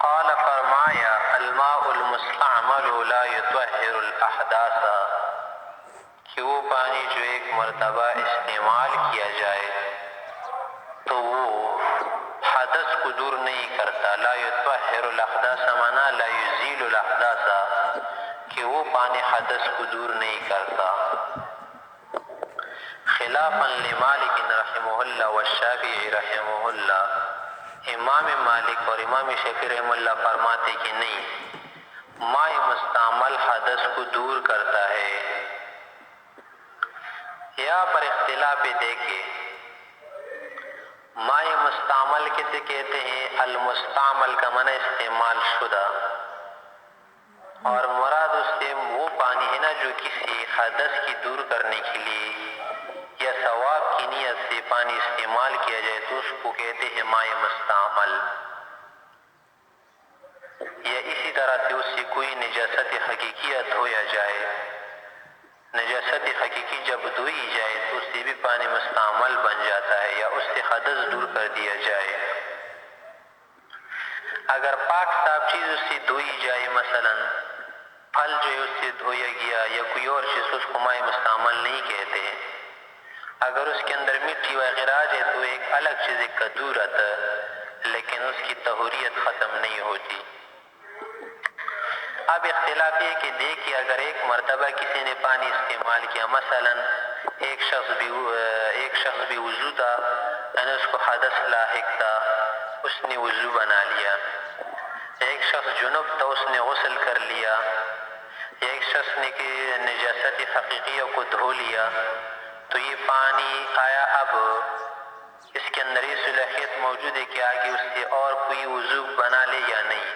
قال فرمایا الماء المستعمل لا يطهر الاحداث کہ وہ پانی جو ایک مرتبہ استعمال کیا جائے تو وہ حدث کو دور نہیں کرتا. لا يطهر الاحداث مانا لا يزيل الاحداث کہ وہ پانی حدث کو دور نہیں کرتا. خلافا لمالک رحمہ اللہ والشافعی رحمہ اللہ، امام مالک اور امام شافعی رحمہ اللہ فرماتے کہ نہیں، ماء مستعمل حدث کو دور کرتا ہے. یہاں پر اختلاف دیکھیں، ماء مستعمل کسے کہتے ہیں؟ المستعمل کا معنی استعمال شدہ، اور مراد اس سے وہ پانی ہے نا جو کسی حدث کی دور کرنے کے لیے یا ثواب کی نیت سے پانی استعمال کیا جائے تو اس کو کہتے ہیں ماء مستعمل. یا اسی طرح سے اس سے کوئی نجاست حقیقیہ دھویا جائے، نجاست حقیقی جب دھوئی جائے تو اس سے بھی پانی مستعمل بن جاتا ہے یا اس سے حدث دور کر دیا جائے. اگر پاک صاف چیز اس سے دھوئی جائے، مثلا پھل جو ہے اس سے دھویا گیا یا کوئی اور چیز، اس کو ماء مستعمل نہیں کہتے. اگر اس کے اندر مٹی وغیرہ آ جائے تو ایک الگ چیز کا دور آتا ہے، لیکن اس کی طہوریت ختم نہیں ہوتی. اب اختلاف یہ کہ دیکھیے، اگر ایک مرتبہ کسی نے پانی استعمال کیا، مثلا ایک شخص بھی وضو تھا، یعنی اس کو حدث لاحق تھا، اس نے وضو بنا لیا. ایک شخص جنب تھا، اس نے غسل کر لیا. ایک شخص نے کہ نجاست حقیقیہ کو دھو لیا. تو یہ پانی آیا، اب اس کے اندر یہ صلاحیت موجود ہے کہ آگے اس سے اور کوئی وضو بنا لے یا نہیں.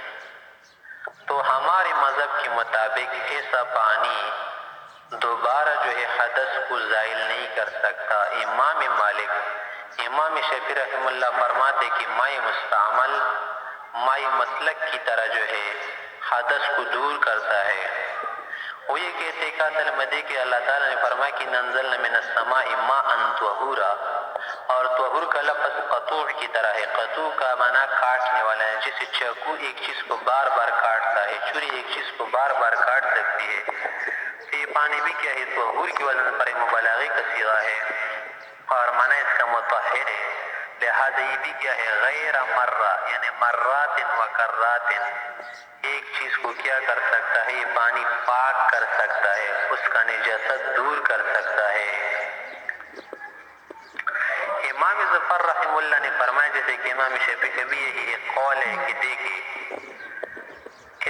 تو ہمارے مذہب کے مطابق ایسا پانی دوبارہ جو ہے حدث کو زائل نہیں کر سکتا. امام مالک، امام شافعی رحمہ اللہ فرماتے کہ ماء مستعمل ماء مطلق کی طرح جو ہے حدث کو دور کرتا ہے. وہ یہ کہتے کہ تلمدی کہ اللہ تعالیٰ نے فرمایا کہ ننزلنا من السماء ماء طہورا، اور طہور کا لفظ قطوع کی طرح ہے. قطوع کا معنی کاٹنے والا ہے، جیسے چاقو ایک چیز کو بار بار کاٹتا ہے، چھری ایک چیز کو بار بار کاٹ سکتی ہے. تو یہ پانی بھی کیا ہے؟ طہور کی وزن پر مبالغے کا صیغہ ہے اور معنی اس کا مطہر ہے. لہذا یہ بھی کیا ہے؟ غیر مرہ، یعنی مرات و کرات، ایک چیز کو کیا کر سکتا ہے؟ یہ پانی پاک کر سکتا ہے، اس کا نجاست دور کر سکتا ہے. امام ظفر رحمہ اللہ نے فرمایا، جیسے کہ امام شافعی کا بھی یہی ایک قول ہے کہ دیکھیے،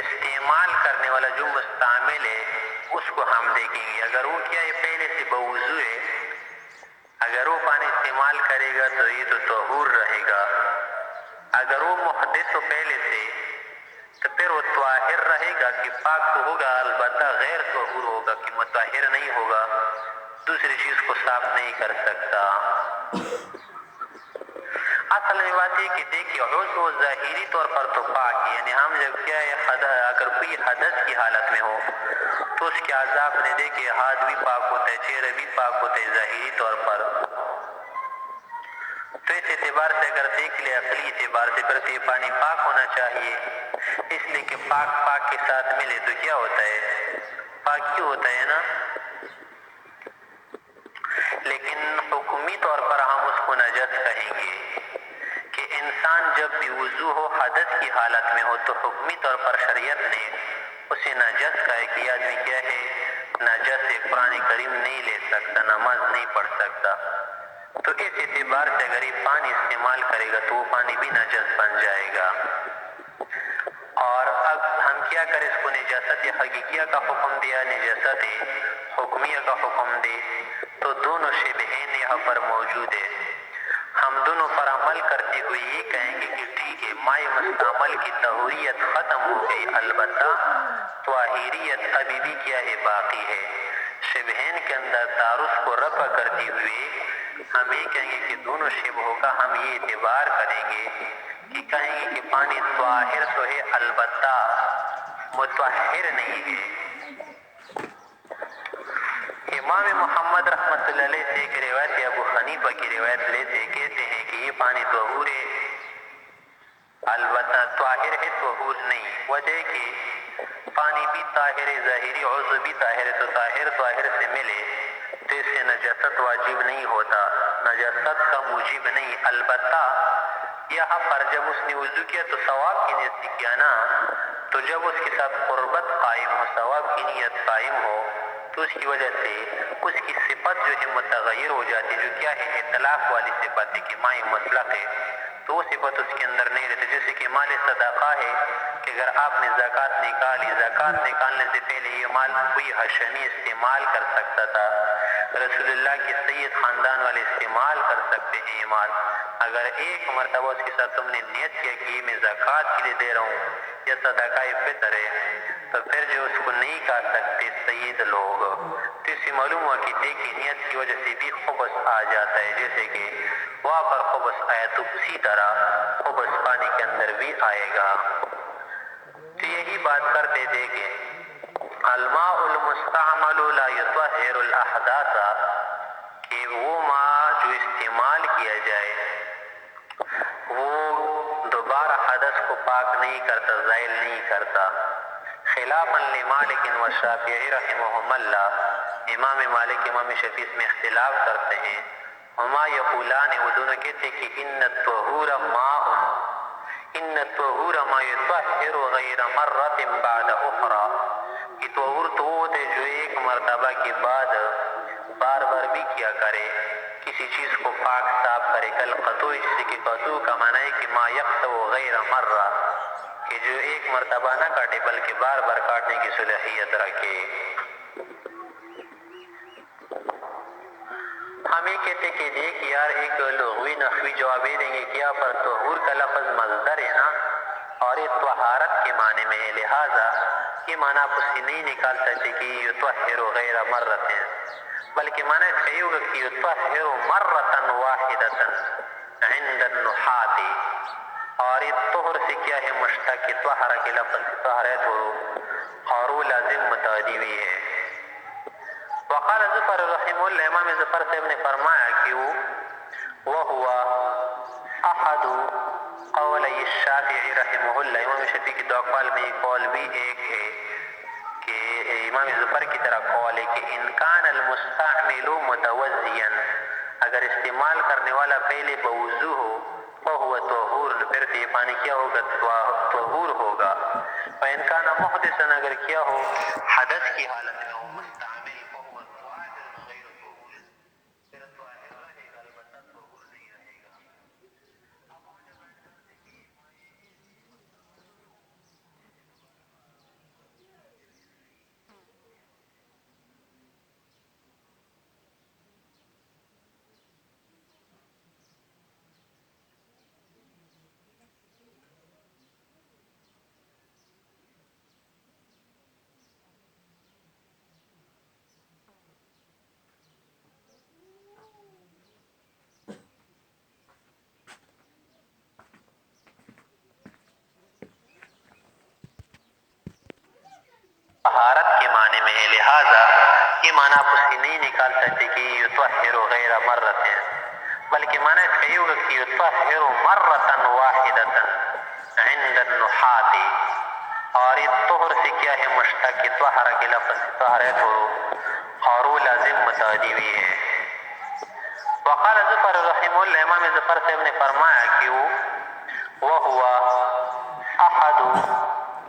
استعمال کرنے والا جو مستعمل ہے اس کو ہم دیکھیں گے. اگر وہ کیا ہے؟ پہلے سے بوضو ہے، اگر وہ پانی استعمال کرے گا تو یہ تو طہور رہے گا. اگر وہ محدث ہو پہلے سے تو پھر وہ طاہر رہے گا کہ پاک تو ہوگا، البتہ غیر طہور ہوگا کہ مطہر نہیں ہوگا، دوسری چیز کو صاف نہیں کر سکتا. اصل میں بات یہ کہ دیکھیے، عضو ظاہری طور پر تو پاک ہے، یعنی ہم جب کیا ہے اگر کوئی حدث کی حالت میں ہو تو اس کے اعضاء نے دیکھیے، ہاتھ بھی پاک ہوتا ہے، چہرہ بھی پاک ہوتا ہے ظاہری طور پر. تو اس اعتبار سے اگر دیکھ لے، عقلی اعتبار سے پھر یہ پانی پاک ہونا چاہیے، اس لیے کہ پاک پاک کے ساتھ ملے تو کیا ہوتا ہے؟ پاکی ہوتا ہے نا. لیکن حکمی طور پر ہم اس کو نجس کہیں گے کہ انسان جب بھی وضو ہو حدث کی حالت میں ہو تو حکمی طور پر شریعت نے اسے نجس کہا ہے کہ آدمی کیا ہے؟ نجس ہے، قرآن کریم نہیں لے سکتا، نماز نہیں پڑھ سکتا. تو اس اعتبار سے اگر یہ پانی استعمال کرے گا تو وہ پانی بھی نجس بن جائے گا. اور اب ہم کیا کریں؟ اس کو نجاست حقیقیہ کا حکم دیا، نجاست حکمیہ کا حکم دے، تو دونوں شبہین یہاں پر موجود ہے. ہم دونوں پر عمل کرتے ہوئے یہ کہیں گے کہ ٹھیک ہے، ماء مستعمل کی طہوریت ختم ہو گئی، البتہ طاہریت ابھی بھی کیا ہے؟ باقی ہے. شبہین کے اندر تعارض کو رفع کرتے ہوئے ہم یہ کہیں گے کہ دونوں شبہوں کا ہم یہ اعتبار کریں گے کہ کہیں گے کہ پانی طاہر تو ہے، البتہ مطہر نہیں ہے. امام محمد رحمۃ اللہ علیہ سے ایک روایت ہے، ابو حنیفہ کی روایت لیتے کہتے ہیں کہ یہ پانی طہور ہے، البتہ طاہر ہے طہور نہیں. وجہ کہ پانی بھی طاہر ہے ظاہری، عضو بھی طاہر ہے، تو طاہر سے ملے تو اس سے نجاست واجب نہیں ہوتا، نجاست کا موجب نہیں. البتہ یہاں پر جب اس نے وضو کیا تو ثواب کی نیت سے کیا نا، تو جب اس کے ساتھ قربت قائم ہو، ثواب کی نیت قائم ہو، تو اس کی وجہ سے اس کی صفت جو ہے متغیر ہو جاتی، جو کیا ہے اطلاق والی صفت ہے کہ ماء مطلق ہے، تو وہ صفت اس کے اندر نہیں رہتی. جیسے کہ مال صدقہ ہے کہ اگر آپ نے زکوٰۃ نکالی، زکوٰۃ نکالنے سے پہلے یہ مال کوئی حشمی استعمال کر سکتا تھا، رسول اللہ کے سید خاندان والے استعمال کر سکتے ہیں یہ مال. اگر ایک مرتبہ اس کے ساتھ تم نے نیت کیا کہ یہ میں زکوٰۃ کے لیے دے رہا ہوں یا صدقہ فطر ہے، تو پھر جو اس کو نہیں کھا سکتے سید لوگ، تو اس سے معلوم ہوا کہ دیکھی نیت کی وجہ سے بھی خبث آ جاتا ہے. جیسے کہ وہاں پر خبث آیا تو اسی طرح خبث پانی کے اندر بھی آئے گا. تو یہی بات کرتے تھے کہ الماء المستعمل لا يطهر الاحداث، کہ وہ ماء جو استعمال کیا جائے وہ دوبارہ حدث کو پاک نہیں کرتا، زائل نہیں کرتا. خلافا لمالک و شافعی رحمہم اللہ، امام مالک امام شافعی اس میں اختلاف کرتے ہیں. ہما یقولان، وہ دونوں کہتے ہیں کہ ان الطہور ما یطہر غیر مرۃ بعد اخرى، کہ طہور تو وہ ہے جو ایک مرتبہ کے بعد بار بار بھی کیا کرے، کسی چیز کو پاک صاف کرے. کل قطوع، جیسے کہ قطوع کا معنی ہے کہ ما یقطع غیر مرہ، کہ جو ایک مرتبہ نہ کاٹے بلکہ بار بار کاٹنے کی صلاحیت رکھے. ہم یہ کہتے کہ دیکھ یار ایک لغوی نحوی جواب دیں گے کہ یہاں پر طہور کا لفظ مصدر ہے نا، اور یہ طہارت کے معنی میں ہے، لہٰذا یہ معنی آپ اس سے نہیں نکال سکتے کہ یطہر غیر مرۃ، بلکہ معنی اس کا یہ ہوگا کہ یطہر مرۃ واحدۃ عند النحاۃ. اور یہ طہر سے کیا ہے مشتق طہر کے لفظ سے طہر ہے اور وہ لازم متعدی بھی ہے. وقال ظفر رحمہ اللہ، امام ظفر صاحب نے فرمایا کہ وہو احد قولی الشافعی رحمہ اللہ، امام شافعی کی دو اقوال میں ایک قول بھی ایک ہے کہ امام ظفر کی طرح قول ہے کہ ان کان المستعمل متوضیا، اگر استعمال کرنے والا پہلے بوضو ہو فہو طہور، پھر یہ پانی کیا ہوگا طہور ہوگا. فإن کان محدثا، اگر کیا ہو حدث کی حالت میں ہو مستعمل فہو طاہر غیر طہور، پھر طاہر رہے گا البتہ طہور نہیں رہے گا. طہارت کے معنی میں ہے، لہٰذا یہ معنی آپ اس سے نہیں نکال سکتے کہ یطہر غیر مرۃ، بلکہ معنی اس کا یہ ہوگا کہ یطہر مرۃ واحدۃ عند النحاۃ. اور یہ طہر سے کیا ہے مشتق طہر کے لفظ سے طہر ہے اور وہ لازم متعدی بھی ہے. وقال ظفر رحمہ اللہ، امام ظفر صاحب نے فرمایا کہ وہو احد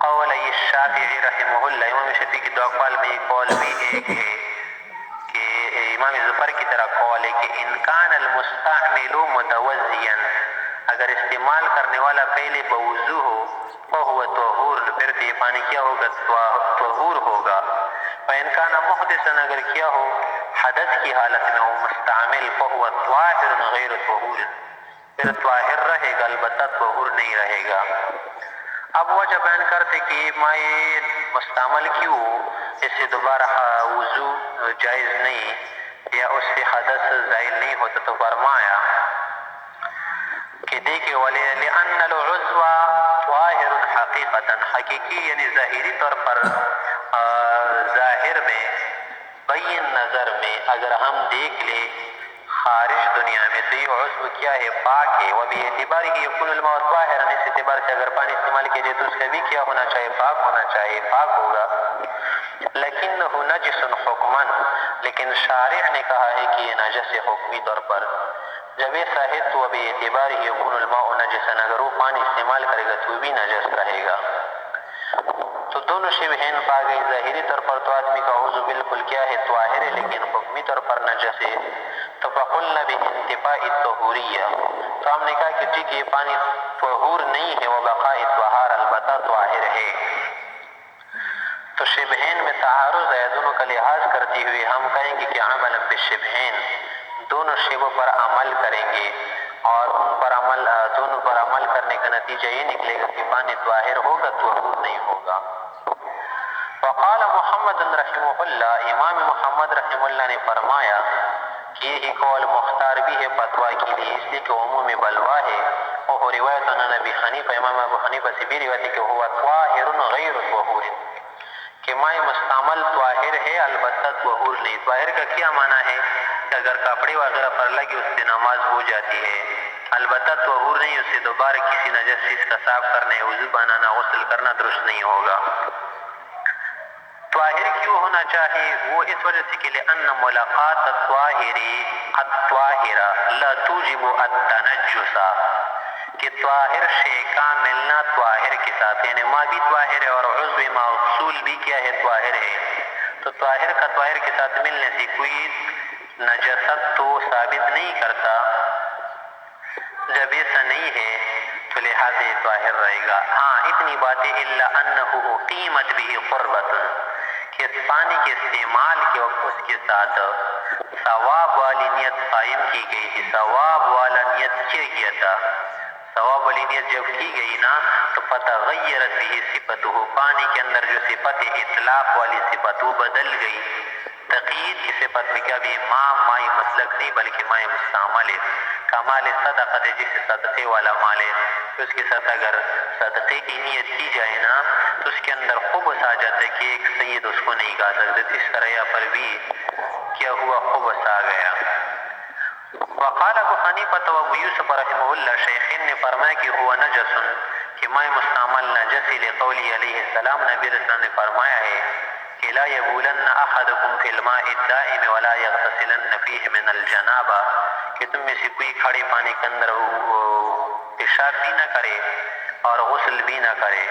قولی الشافعی رحمہ اللہ، امام شافعی کی دو اقوال میں ایک قول بھی ایک ہے کہ امام ظفر کی طرح قول ہے کہ ان کان المستعمل متوضیا، اگر استعمال کرنے والا پہلے بوضو ہو فہو طہور، پھر یہ پانی کیا ہوگا طہور ہوگا. فإن کان محدثا، اگر کیا ہو حدث کی حالت میں ہو مستعمل فہو طاہر غیر طہور، پھر طاہر رہے گا البتہ طہور نہیں رہے گا. اب وجہ بیان کرتے کہ مائع مستعمل کیوں اس سے دوبارہ وضو جائز نہیں یا اس سے حدث زائل نہیں ہوتا، تو فرمایا کہ دیکھیں لأن العضو طاہر حقیقتا، حقیقی یعنی ظاہری طور پر ظاہر میں بین نظر میں اگر ہم دیکھ لیں خارج دنیا میں، تو یہ عضو کیا ہے؟ پاک ہے. وباعتبار ہی یکون الماء طاہرا، اس اعتبار سے اگر پانی استعمال کیا جائے تو اس کا بھی کیا ہونا چاہیے؟ پاک ہونا چاہیے، پاک ہوگا. لیکنہ نجس حکما، لیکن شارع نے کہا ہے کہ یہ نجس ہے حکمی طور پر. جب ایسا ہے تو باعتبار ہی یکون الماء نجسا، اگر وہ پانی استعمال کرے گا تو بھی نجس رہے گا. تو دونوں شبہین پا گئی. ظاہری طور پر تو آدمی کا عضو بالکل کیا ہے؟ طاہر ہے، لیکن حکمی طور پر نجس ہے. تو فقلنا بانتفاء الطہوریہ، تو ہم نے کہا کہ ٹھیک ہے یہ پانی طہور نہیں ہے، وبقاء الطہار، البتہ طاہر ہے. تو شبہین میں تعارض ہے، دونوں کا لحاظ کرتے ہوئے ہم کہیں گے کہ عملا بالشبہین، دونوں شبوں پر عمل کریں گے، اور دونوں پر عمل کرنے کا نتیجہ یہ نکلے گا کہ پانی طاہر ہوگا، طہور نہیں ہوگا. وقال محمد رحمہ اللہ، امام محمد رحمہ اللہ نے فرمایا کہ یہی قول مختار بھی ہے فتویٰ کے لیے، اس لیے کہ عموم بلوا ہے. وہ روایت عن ابی حنیفہ، امام ابو حنیفہ سے بھی روایت ہے کہ ہوا طاہر غیر طہور، کہ مائع مستعمل طاہر ہے البتہ طہور نہیں. طاہر کا کیا معنی ہے؟ کہ اگر کپڑے وغیرہ پر لگے اس سے نماز ہو جاتی ہے، البتہ طہور نہیں، اس سے دوبارہ کسی نجس چیز کا صاف کرنا، وضو بنانا، غسل کرنا درست نہیں ہوگا. طاہر کیوں ہونا چاہیے؟ وہ اس وجہ سے کہ لأن ملاقات الطاہر لا توجب التنجس، کہ طاہر شے کا ملنا طاہر کے ساتھ، یعنی ماں بھی طاہر ہے اور عضو موصول بھی کیا ہے؟ طاہر ہے. تو طاہر کا طاہر کے ساتھ ملنے سے کوئی نجاست تو ثابت نہیں کرتا. جب ایسا نہیں ہے تو لہٰذا یہ طاہر رہے گا. ہاں اتنی باتیں الا انہ اقیمت به قربۃ، کہ اس پانی کے استعمال کے وقت اس کے ساتھ ثواب والی نیت قائم کی گئی تھی. ثواب والا نیت کیا گیا تھا. ثواب والی نیت جب کی گئی نا تو فتغیرت به صفته، پانی کے اندر جو صفت اطلاق والی صفت وہ بدل گئی. تقیید کی صفت میں کیا بھی ماء مسلک نہیں بلکہ ماء مستعمل ہے. کمال صدقہ جسے صدقے والا مال ہے، تو اس کے ساتھ اگر صدقے کی نیت کی جائے نا تو اس کے اندر خبث آ جاتا ہے کہ ایک سید اس کو نہیں کہا سکتے. تو اس طرح یہاں پر بھی کیا ہوا؟ خبث آ گیا. وقال ابو حنیفہ و ابو یوسف رحمہ اللہ، شیخین نے فرمایا کہ ہوا نجس، کہ ماء مستعمل نجس، لقولی علیہ السلام، نبی علیہ السلام نے فرمایا ہے کہ لا یبولن احدکم فی الماء الدائم ولا یغتسلن فیہ من الجنابہ، کہ تم میں سے کوئی کھڑے پانی کے اندر پیشاب بھی نہ کرے اور غسل بھی نہ کرے.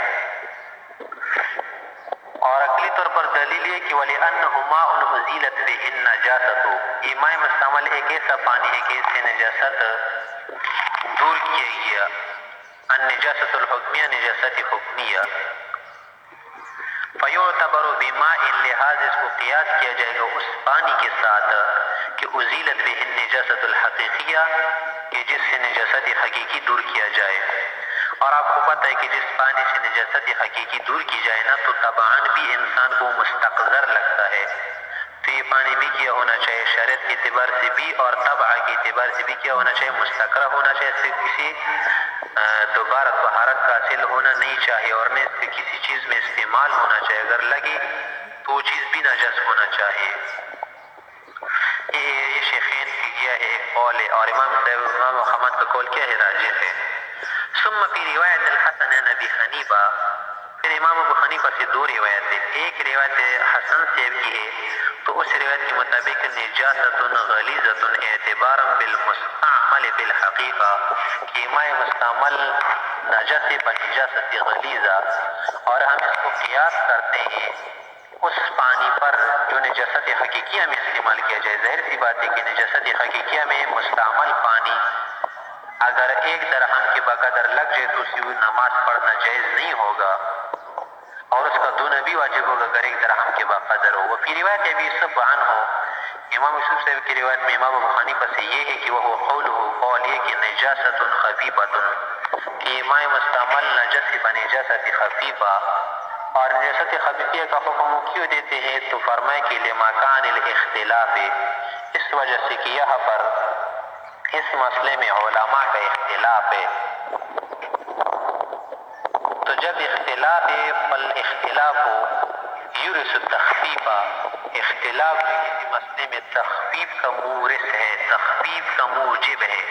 اور عقلی طور پر دلیل ہے کہ وَلِأَنَّهُ مَاءٌ أُزِيلَتْ بِهِ النَّجَاسَةُ، یہ ماء مستعمل ایک ایسا پانی ہے کہ اس سے نجاست دور کیا گیا. النجاست الحکمیہ، نجاست حکمیہ. فَيُعْتَبَرُ بِمَاءٍ، لحاظ اس کو قیاس کیا جائے گا اس پانی کے ساتھ کہ اُزِيلَتْ بِهِ النَّجَاسَةُ الْحَقِيقِيَّةُ، کہ جس سے نجاست حقیقی دور کیا جائے. اور آپ کو پتہ ہے کہ جس پانی سے نجاست حقیقی دور کی جائے نا تو طبعاً بھی انسان کو مستقذر لگتا ہے. تو یہ پانی بھی کیا ہونا چاہیے؟ شریعت کے اعتبار سے بھی اور طبع کے اعتبار سے بھی کیا ہونا چاہیے؟ مستقرہ ہونا چاہیے. صرف کسی دوبارہ طہارت کا حاصل ہونا نہیں چاہیے، اور نہ اس سے کسی چیز میں استعمال ہونا چاہیے. اگر لگے تو وہ چیز بھی نجس ہونا چاہیے. یہ شیخین کی کیا ہے ایک قول ہے، اور امام محمد کا قول کیا ہے؟ راجح ہے. ثم فی روایت الحسن عن ابی حنیفہ، پھر امام ابو حنیفہ سے دو روایت ہے. ایک روایت حسن سے کی ہے، تو اس روایت کے مطابق نجاست غلیظۃ اعتبارا بالمستعمل بالحقیقہ، کہ ماء مستعمل نجس بنجاست غلیظہ، اور ہم اس کو قیاس کرتے ہیں اس پانی پر جو نجاست حقیقیہ میں استعمال کیا جائے. ظاہر سی بات ہے کہ نجاست حقیقیہ میں مستعمل پانی اگر ایک درہم کے بقدر لگ جائے تو اسی نماز پڑھنا جائز نہیں ہوگا، اور اس کا دونہ بھی واجب ہوگا اگر ایک درہم کے بقدر ہو. وفی روایت ابی یوسف عنہ، امام یوسف صاحب کی روایت میں امام ابو حنیفہ سے یہ ہے کہ وہ قول یہ کہ نجاست خفیفۃ، کہ ماء مستعمل نجس بنجاست خفیفہ. اور نجاست خفیفیہ کا حکم کیوں دیتے ہیں؟ تو فرمائے کہ لمکان الاختلاف، اس وجہ سے کہ یہاں پر اس مسئلے میں علماء کا اختلاف ہے. تو جب اختلاف ہے فالاختلاف یورث التخفیف، اختلاف جو کسی مسئلے میں تخفیف کا مورث ہے، تخفیف کا موجب ہے،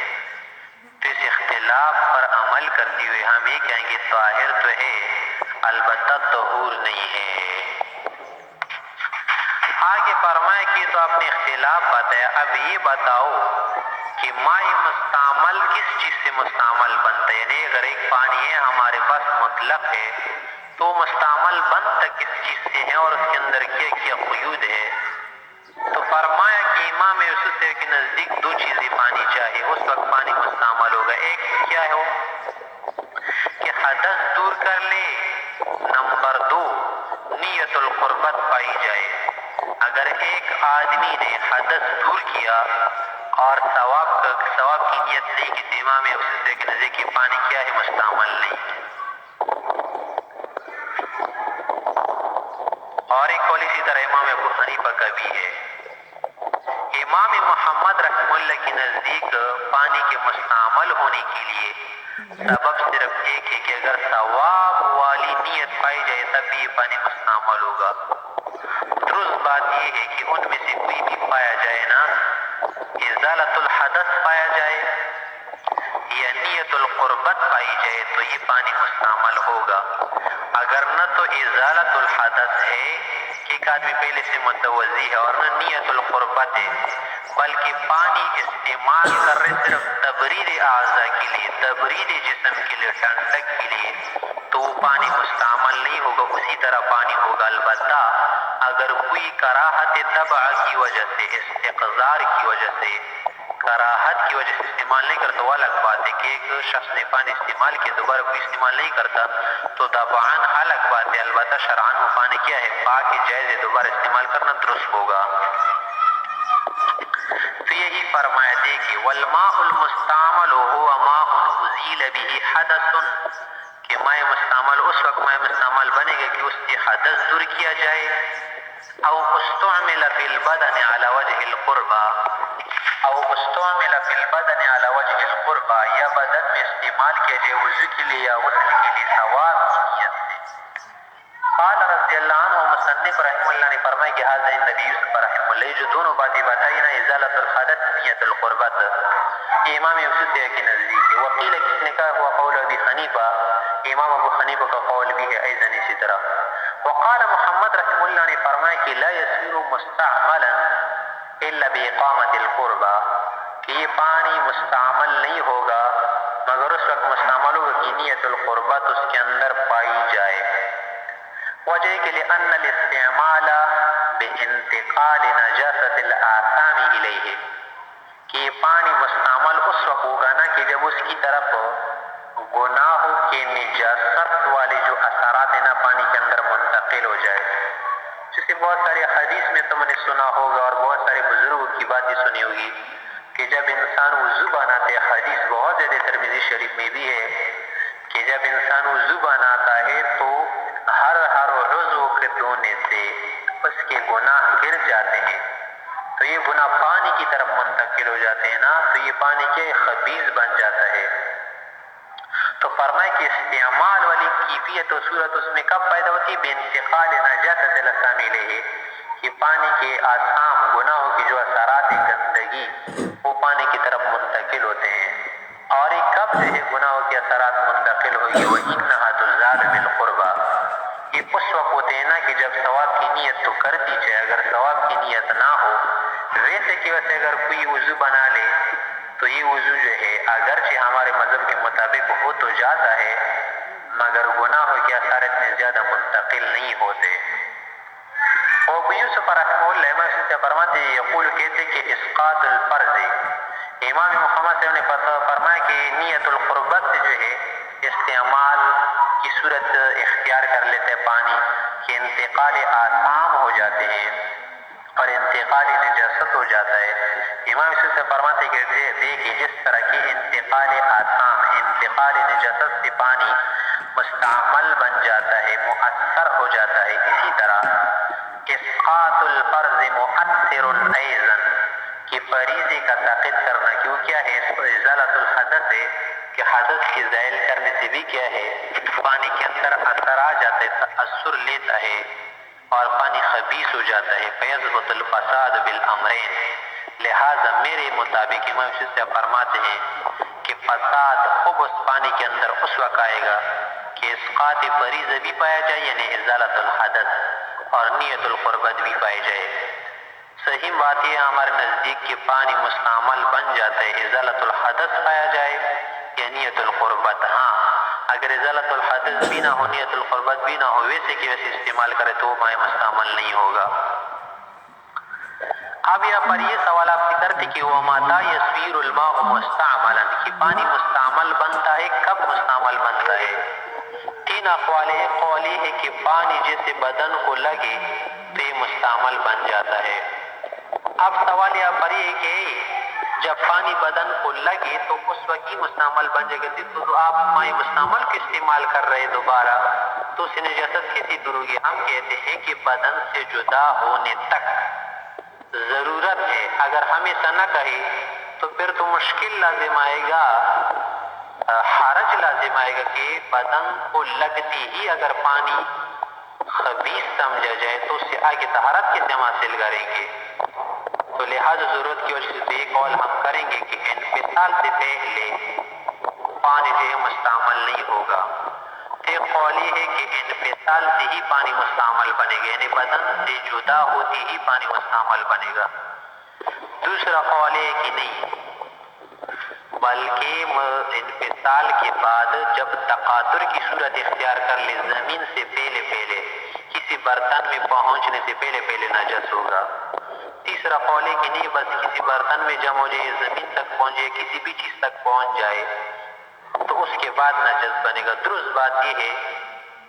تو اس اختلاف پر عمل کرتے ہوئے ہم یہ کہیں گے طاہر تو ہے البتہ طہور نہیں ہے۔ آگے فرمائے کہ تو آپ نے اختلاف بتایا، اب یہ بتاؤ کہ ماء مستعمل کس چیز سے مستعمل بنتا ہے، یعنی اگر ایک پانی ہے ہمارے پاس مطلق ہے تو مستعمل بنتا کس چیز سے ہے اور اس کے اندر کیا کیا قیود ہے؟ تو فرمایا کہ امام یوسف کے نزدیک دو چیزیں پانی چاہیے، اس وقت پانی مستعمل ہوگا۔ ایک کیا ہو کہ حدث دور کر لے، نمبر دو نیت القربت پائی جائے۔ اگر ایک آدمی نے حدث دور کیا اور ثواب کی نیت نہیں کی تو امام یوسف کے نزدیک کہ پانی کیا ہے مستعمل نہیں۔ اور ایک قول اسی طرح امام ابو حنیفہ کا بھی ہے۔ امام محمد رحمہ اللہ کے نزدیک پانی کے مستعمل ہونے کے لیے سبب صرف ایک ہے کہ اگر ثواب والی نیت پائی جائے تب بھی یہ پانی مستعمل ہوگا۔ درست بات یہ ہے کہ ان میں سے کوئی بھی پایا جائے نا، ازالت الحدث پایا جائے یا نیت القربت پائی جائے تو یہ پانی مستعمل ہوگا۔ اگر نہ تو ازالت الحدث ہے کہ ایک آدمی پہلے سے متوضی ہے اور نہ نیت القربت ہے، بلکہ پانی استعمال کر رہے صرف تبرید اعضاء کے لیے، تبرید جسم کے لیے، ٹھنڈک کے لیے، تو وہ پانی مستعمل نہیں ہوگا، اسی طرح پانی ہوگا۔ البتہ اگر کوئی کراہت تبع کی وجہ سے، استقذار کی وجہ سے، کراہت کی وجہ سے استعمال نہیں کرتا، وہ الگ بات ہے کہ ایک شخص نے پانی استعمال کیا دوبارہ کوئی استعمال نہیں کرتا تو طبعاً الگ بات ہے، البتہ شرعاً وہ پانی کیا ہے پاک جائز ہے، دوبارہ استعمال کرنا درست ہوگا۔ تو یہی فرمایا دے کہ والماء المستعمل هو ماء ازیل به حدث، کہ ماء مستعمل اس وقت ماء مستعمل بنے گا کہ اس سے حدث دور کیا جائے، او استعمل فی البدن علی وجہ القربہ، او استعمل فی البدن علی وجہ القربہ، یا بدن میں استعمال کیا جائے وضو کے لیے یا غسل کے لیے ثواب کی نیت سے۔ قال رضی اللہ عنہ مصنف رحمہ اللہ نے فرمایا کہ حاضر نبی یوسف رحمہ اللہ جو دونوں باتیں بتائی نا، ازالت الحدث نیت القربت، یہ امام یوسف کے نزدیک ہے۔ وقیل کس نے کہا ہوا قول ابی حنیفہ، امام ابو حنیفہ کا قول بھی ہے ایضاً اسی طرح۔ وقال محمد رحمہ اللہ نے فرمایا کہ لا يصير مستعملا الا باقامت القربہ، کہ یہ پانی مستعمل نہیں ہوگا مگر اس وقت مستعمل ہوگا کہ نیت القربت اس کے اندر پائی جائے۔ وجہ کہ لأن الاستعمال بانتقال نجاسة الآثام الیہ، کہ یہ پانی مستعمل اس وقت ہوگا نا کہ جب اس کی طرف گناہوں کے نجاست والے جو اثرات ہیں نا پانی کے اندر منتقل ہو جائے۔ جیسے بہت ساری حدیث میں تم نے سنا ہوگا اور بہت سارے بزرگوں کی باتیں سنی ہوگی کہ جب انسان وضو بناتے، حدیث بہت زیادہ ترمذی شریف میں بھی ہے کہ جب انسان وضو بناتا ہے تو ہر عضو کے دھونے سے اس کے گناہ گر جاتے ہیں، تو یہ گناہ پانی کی طرف منتقل ہو جاتے ہیں نا، تو یہ پانی کے خبیث بن جاتا ہے۔ تو فرمائے کہ استعمال والی کیفیت و صورت اس میں کب پیدا ہوتی ہے؟ بانتقال نجاسۃ الآثام الیہ، کہ پانی کے آثام گناہوں کی جو اثرات گندگی وہ پانی کی طرف منتقل ہوتے ہیں، اور یہ کب جو ہے گناہوں کے اثرات منتقل ہوگی؟ وَإِنَّهَا تُزَالُ بِالْقُرْبَى، یہ اس وقت ہوتے ہیں نا کہ جب ثواب کی نیت تو کر دی جائے، اگر ثواب کی نیت نہ ہو، ویسے کہ ویسے اگر کوئی وضو بنا لے تو یہ وضو جو ہے اگرچہ ہمارے مذہب کے مطابق ہو تو جاتا ہے مگر گناہوں کے اثار اتنے زیادہ منتقل نہیں ہوتے۔ اور ابو یوسف رحمہ اللہ امام سے فرماتے ہیں، یقول کہتے کہ اسقاط الفرض، امام محمد صاحب نے فرمایا کہ نیت القربت سے جو ہے استعمال کی صورت اختیار کر لیتے پانی کہ انتقال آثام ہو جاتے ہیں اور انتقال نجاست ہو جاتا ہے۔ امام سے فرماتے کہ دیکھیں جس طرح کی انتقال آثام، انتقال نجاست سے پانی مستعمل بن جاتا ہے، مؤثر ہو جاتا ہے، اسی طرح اسقاط الفرض مؤثر ایضا، کہ فریضے کا تاقید کرنا کیوں کیا ہے ازالت الحدث ہے کہ حدث کی زائل کرنے سے بھی کیا ہے پانی کے اندر اثر آ جاتا ہے، تاثر لیتا ہے، اور پانی خبیث ہو جاتا ہے، فیضبط الفساد بالامرین، لہٰذا میرے مطابق امام سے فرماتے ہیں کہ فساد خوب اس پانی کے اندر اس وقت آئے گا کہ اسقاط فریضہ بھی پایا جائے، یعنی ازالت الحدث، اور نیت القربت بھی پائی جائے۔ صحیح بات یہ ہمارے نزدیک کہ پانی مستعمل بن جاتا ہے ازالت الحدث پایا جائے یا نیت القربت۔ ہاں اگر ازالت الحدث بھی نہ ہو، نیت القربت بھی نہ ہو، ویسے کہ ویسے استعمال کرے تو وہ مائع مستعمل نہیں ہوگا۔ اب یہاں پر یہ سوال آپ سے کرتے کہ وَمَتَى يَصِيرُ الْمَاءُ مُسْتَعْمَلًا، کہ پانی مستعمل بنتا ہے، کب مستعمل بنتا ہے؟ تین اقوال ہے۔ قول یہ ہے کہ پانی جیسے بدن کو لگے تو یہ مستعمل بن جاتا ہے۔ اب سوال یہاں پر یہ ہے کہ جب پانی بدن کو لگے تو اس وقت ہی مستعمل بن جائے گا، تو آپ مائع مستعمل کو استعمال کر رہے دوبارہ تو اسے نجاست کیسی دور ہوگی؟ ہم کہتے ہیں کہ بدن سے جدا ہونے تک ضرورت ہے، اگر ہم ایسا نہ کہیں تو پھر تو مشکل لازم آئے گا، حرج لازم آئے گا کہ بدن کو لگتی ہی اگر پانی خبیث سمجھا جائے تو اس سے آگے طہارت کیسے حاصل کریں گے؟ تو لہذا ضرورت کی وجہ سے ایک قول ہم کریں گے کہ انفصال سے پہلے پانی جو ہے مستعمل نہیں ہوگا۔ ایک قول یہ ہے کہ انفصال سے ہی پانی مستعمل بنے گا، یعنی بدن سے جدا ہوتی ہی پانی مستعمل بنے گا۔ دوسرا قول ہے کہ نہیں، بلکہ انفصال کے بعد جب تقاطر کی صورت اختیار کر لے زمین سے پہلے کسی برتن میں پہنچنے سے پہلے نجس ہوگا۔ تیسرا قول ہے کہ نہیں، بس کسی برتن میں جمع ہو جائے، زمین تک پہنچ جائے، کسی بھی چیز تک پہنچ جائے تو اس کے بعد نجس بنے گا۔ درست بات یہ ہے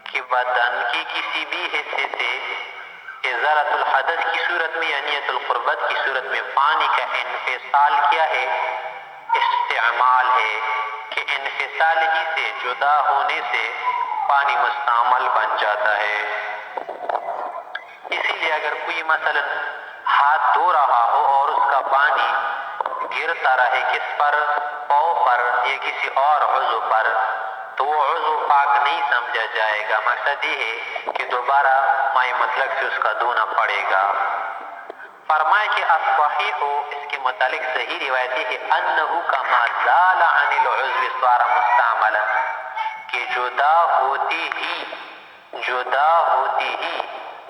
کہ بدن کی کسی بھی حصے سے ازالت الحدث کی صورت میں یا نیت القربت کی صورت میں پانی کا انفصال کیا ہے؟ استعمال ہے، کہ انفصال ہی سے جدا ہونے سے پانی مستعمل بن جاتا ہے۔ اسی لیے اگر کوئی مثلا ہاتھ دھو رہا ہو اور اس کا پانی گرتا رہے کس پر؟ پاؤں پر یا کسی اور عضو پر، تو وہ عضو پاک نہیں سمجھا جائے گا۔ مقصد یہ ہے کہ دوبارہ مائع مطلق سے اس کا دھونا پڑے گا۔ فرمائے کہ الصحیح ہو، اس کے متعلق صحیح روایت ہے انہو کما زال عن العضو صار مستعملا، کہ جدا ہوتی ہی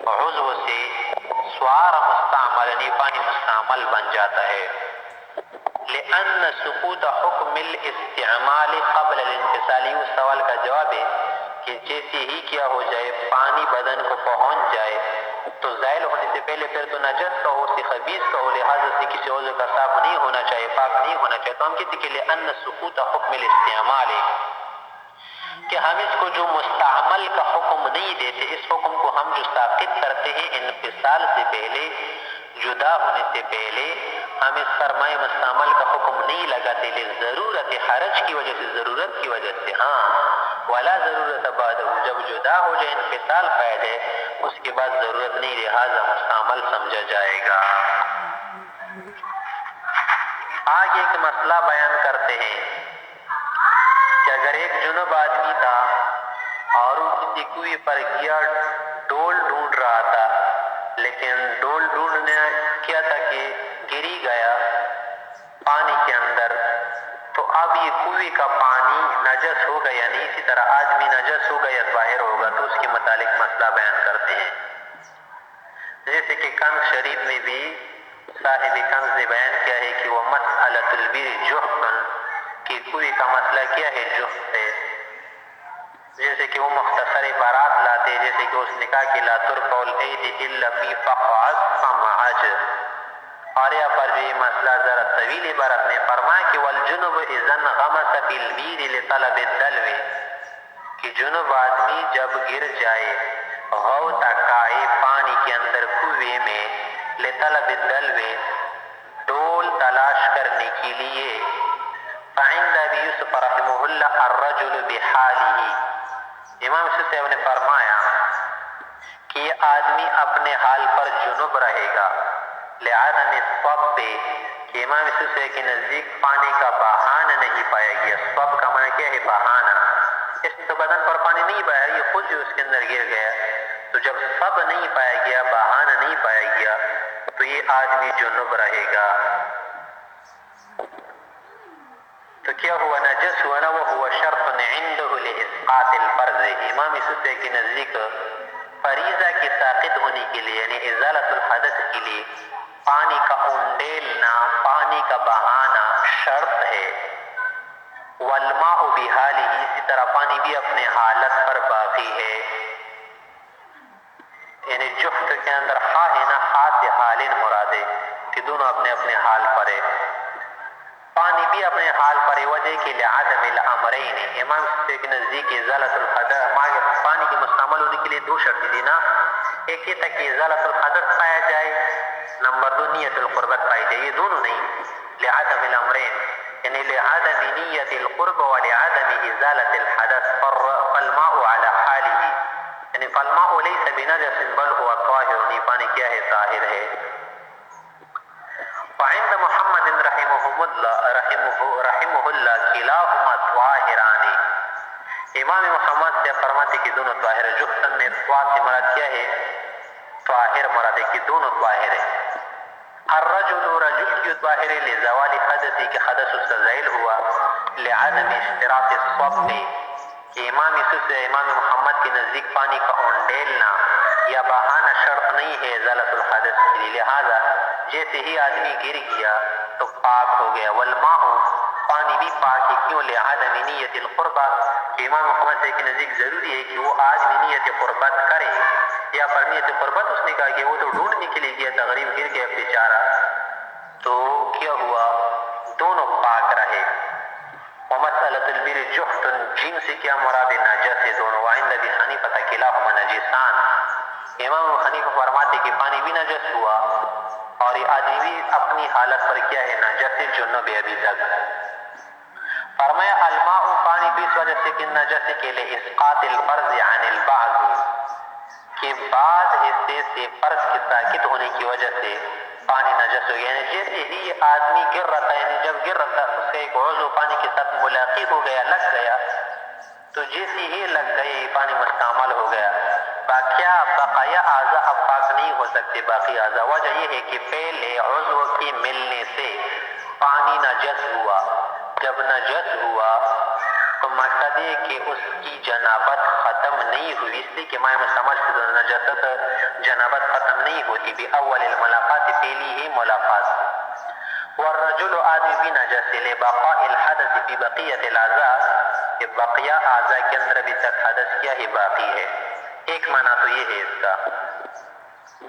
عضو سے صار مستعملا، پانی مستعمل بن جاتا ہے۔ لأن سقوط حکم الاستعمال قبل الانفصال، اس سوال کا جواب ہے کہ جیسے ہی کیا ہو جائے پانی بدن کو پہنچ جائے تو زائل ہونے سے پہلے پھر تو نجس کا ہو، سے خبیث کا ہو، لہٰذا سے کسی عضو کا صاف نہیں ہونا چاہیے، پاک نہیں ہونا چاہیے۔ تو ہم کہتے ہیں کہ لأن سقوط حکم الاستعمال ہے کہ ہم اس کو جو مستعمل کا حکم نہیں دیتے، اس حکم کو ہم جو ساقط کرتے ہیں انفصال سے پہلے، جدا ہونے سے پہلے، ہم اس فرمائے مستعمل کا حکم نہیں لگاتے ضرورت حرج کی وجہ سے، ضرورت کی وجہ سے۔ ہاں ولا ضرورت بعد، جب جدا ہو جائے انفصال پایا جائے اس کے بعد ضرورت نہیں، لہٰذا مستعمل سمجھا جائے گا۔ آگے ایک مسئلہ بیان کرتے ہیں کہ اگر ایک جنب آدمی تھا اور وہ کسی کنویں پر گیا، ڈول ڈھونڈ رہا تھا، لیکن ڈول ڈھونڈنے کیا تھا کہ گری گیا پانی کے اندر، تو اب یہ کنویں کا پانی نجس ہوگا، یعنی اسی طرح آدمی نجس ہوگا یا طاہر ہوگا، تو اس کے متعلق مسئلہ بیان کرتے ہیں۔ جیسے کہ کنز شریف میں بھی صاحب کنز نے بیان کیا ہے کہ وہ مسئلۃ البر جحفن، کہ کنویں کا مسئلہ کیا ہے؟ جحف ہے۔ جیسے کہ وہ مختصر عبارات لاتے، جیسے کہ اس نے کہا کہ لا ترفع الید الا فی فقعۃ فمعج، اور یہاں پر بھی یہ مسئلہ ذرا طویل عبارت میں فرمایا کہ والجنب اذا انغمس فی البیر لطلب الدلو، کہ جنب آدمی جب گر جائے، غوطہ کائے پانی کے اندر کنویں میں، لطلب الدلو ڈول تلاش کرنے کے لیے، فعند ابی یوسف رحمہ اللہ الرجل بحالہ، امام یوسف صاحب نے فرمایا کہ یہ آدمی اپنے حال پر جنب رہے گا، لعدم الصب، کہ امام یوسف صاحب کے نزدیک پانی کا بہانہ نہیں پایا گیا۔ صب کا معنی کیا ہے؟ بہانہ۔ اس تو بدن پر پانی نہیں بہا، یہ خود جو اس کے اندر گر گیا، تو جب سب نہیں پایا گیا، بہانہ نہیں پایا گیا، تو یہ آدمی جنب رہے گا. تو کیا ہوا؟ نجس ہوا نا، وہ ہوا شرط عنده لاسقاط الفرض. امام سدی کے نزدیک فریضہ کے ساقط ہونے کے لیے یعنی ازالت الحدث کے لیے پانی کا انڈیلنا، پانی کا بہانا شرط ہے. والماء بحالہ، اسی طرح پانی بھی اپنے حالت پر باقی ہے. یعنی جفت کے اندر ہا ہے نا، ہا سے حالین مراد ہے کہ دونوں اپنے اپنے حال پر ہے. پانی بھی اپنے حال پر وجہ کے لعدم الامرین. امام سدی کے نزدیک ازالت الحدث، پانی کے مستعمل ہونے کے لیے دو شرط تھی نا. ایک یہ تھا کہ ازالت الحدث پایا جائے، نمبر 2 نیت القربت پائی جائے. یہ دونوں نہیں، لعدم الامرین یعنی لعدم نیت القرب ولعدم ازالت الحدث. فالماء على حاله یعنی فالماء لیس بنجس بل هو طاہر. یہ پانی کیا ہے؟ طاہر ہے. فعند محمد رحمہ اللہ کلاہما طاہران. امام محمد سے فرماتے کہ دونوں طاہر ہے. جفتن میں طاہر سے مراد کیا ہے؟ طاہر مراد ہے کہ دونوں طاہر ہیں. الرجل رجل کی طاہر ہے لزوال حدثی کہ حدث اس کا زائل ہوا، لعدم اشتراط الصب کہ امام محمد کے نزدیک پانی کا انڈیلنا یا بہانا شرط نہیں ہے ازالت الحدث کے لیے. لہذا جیسے ہی آدمی گر گیا تو پاک ہو گیا. والماء پانی بھی پاک ہے. کیوں؟ لعدم نیت القربہ کہ امام محمد کے نزدیک ضروری ہے کہ وہ آدمی نیت قربت کرے. یا پر نیت قربت اس نے کہا کہ وہ تو ڈھونڈنے کے لیے گیا تھا، غریب گر گیا بیچارہ، تو کیا ہوا؟ دونوں پاک رہے. ومسألۃ البر جحت، جن سے کیا مراد؟ نجس ہے دونوں. وعند ابی حنیفہ کلاہما نجسان. امام حنیفہ فرماتے کہ پانی بھی نجس ہوا اور یہ آدمی بھی اپنی حالت پر کیا ہے؟ نجس ہے. جنب ابھی تک فرمایا الماء پانی بھی اس وجہ سے کہ نجس کے لیے اسقاط الفرض عن البعض کہ بعض حصے سے فرض کے ساقط ہونے کی وجہ سے پانی نجس ہو گیا. یعنی جیسے ہی یہ آدمی گر رہا تھا، یعنی جب گر رہا تھا اس کا ایک عضو پانی کے ساتھ ملاقات ہو گیا، لگ گیا، تو جیسے ہی لگ گئے پانی مستعمل ہو گیا. بقایا اعضاء اب پاک نہیں ہو سکتے باقی اعضاء. وجہ یہ ہے کہ پہلے عضو کے ملنے سے پانی نجس ہوا. جب نجس ہوا تو مقصد یہ کہ اس کی جنابت ختم نہیں ہوئی، اس لیے کہ مائع مستعمل سے نجاست جنابت ختم نہیں ہوتی. باول الملاقات، پہلی ہی ملاقات. والرجل آدمی بھی نجس لبقاء الحدث فی بقیت الاعضاء کہ بقیہ اعضاء کے اندر ابھی تک حدث کیا ہی باقی ہے. ایک معنی تو یہ ہے اس کا.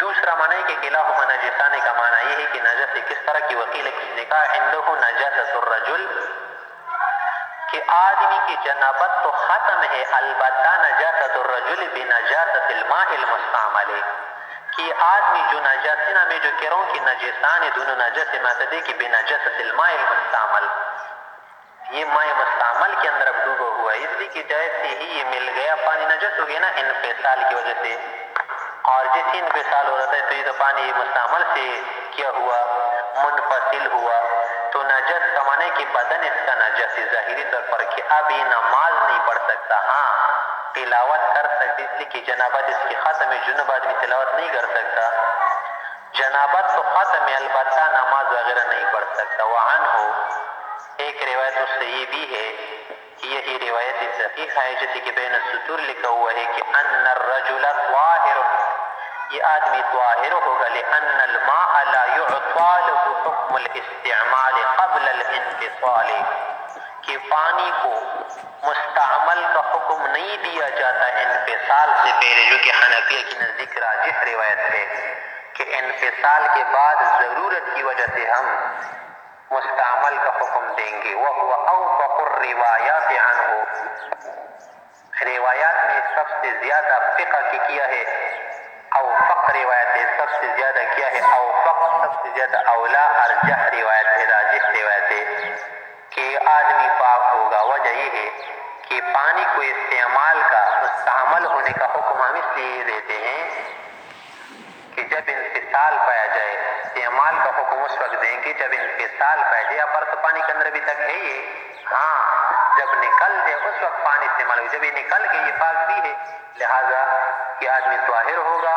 دوسرا معنی کہ کلاہما نجسان کا معنی یہ ہے کہ نجس کس طرح کی وکیل کس نے کہا عنده نجاسۃ الرجل کہ آدمی کی جنابت تو ختم ہے، البتہ نجاسۃ الرجل بنجاسۃ الماء المستعمل کہ آدمی جو نجاسینہ میں جو کہہ کی نجسان دونوں نجس معتدی کی بنجاسۃ الماء المستعمل، یہ ماء مستعمل کے اندر اب ڈوبا ہوا ہے. اس لیے کہ جیسے ہی یہ مل گیا پانی نجس ہو گیا نا انفصال کی وجہ سے، اور جس انفصال ہو رہتا ہے تو یہ تو پانی مستعمل سے کیا ہوا؟ منفصل ہوا. تو نجس کمانے کے بدن اس کا نجس ظاہری طور پر کہ اب یہ نماز نہیں پڑھ سکتا، ہاں تلاوت کر سکتی، اس لیے کہ جنابت اس کی ختم ہے. جنوب آدمی تلاوت نہیں کر سکتا، جنابت تو ختم ہے، البتہ نماز وغیرہ نہیں پڑھ سکتا. وعن ہو ایک روایت اس سے یہ بھی ہے، یہی روایت صحیح ہے جیسے کہ بین السطور لکھا ہوا ہے کہ ان الرجل طاہر، یہ آدمی طاہر ہوگا. لأن الماء لا يعطى له حکم الاستعمال قبل الانفصال کہ پانی کو مستعمل کا حکم نہیں دیا جاتا انفصال سے پہلے، جو کہ حنفیہ کی نزدیک راجح روایت ہے کہ انفصال کے بعد ضرورت کی وجہ سے ہم مستعمل کا حکم دیں گے. وهو اوفق الروایات عنہ، روایات میں سب سے زیادہ فقہ کی کیا ہے؟ اوفق روایت ہے، سب سے زیادہ کیا ہے؟ اوفق، سب سے زیادہ اولا ارجح روایت ہے، راجح روایت ہے کہ آدمی پاک ہوگا. وجہ یہ ہے کہ پانی کو استعمال کا مستعمل ہونے کا حکم ہم اس لیے دیتے ہیں کہ جب انفصال پایا جائے، استعمال کا حکم اس وقت دیں گے جب انفصال پایا جائے. پر تو پانی کے اندر ابھی تک ہے یہ، ہاں جب نکل جائے اس وقت پانی استعمال ہو. جب یہ نکل کے یہ پاک بھی ہے لہٰذا یہ آدمی طاہر ہوگا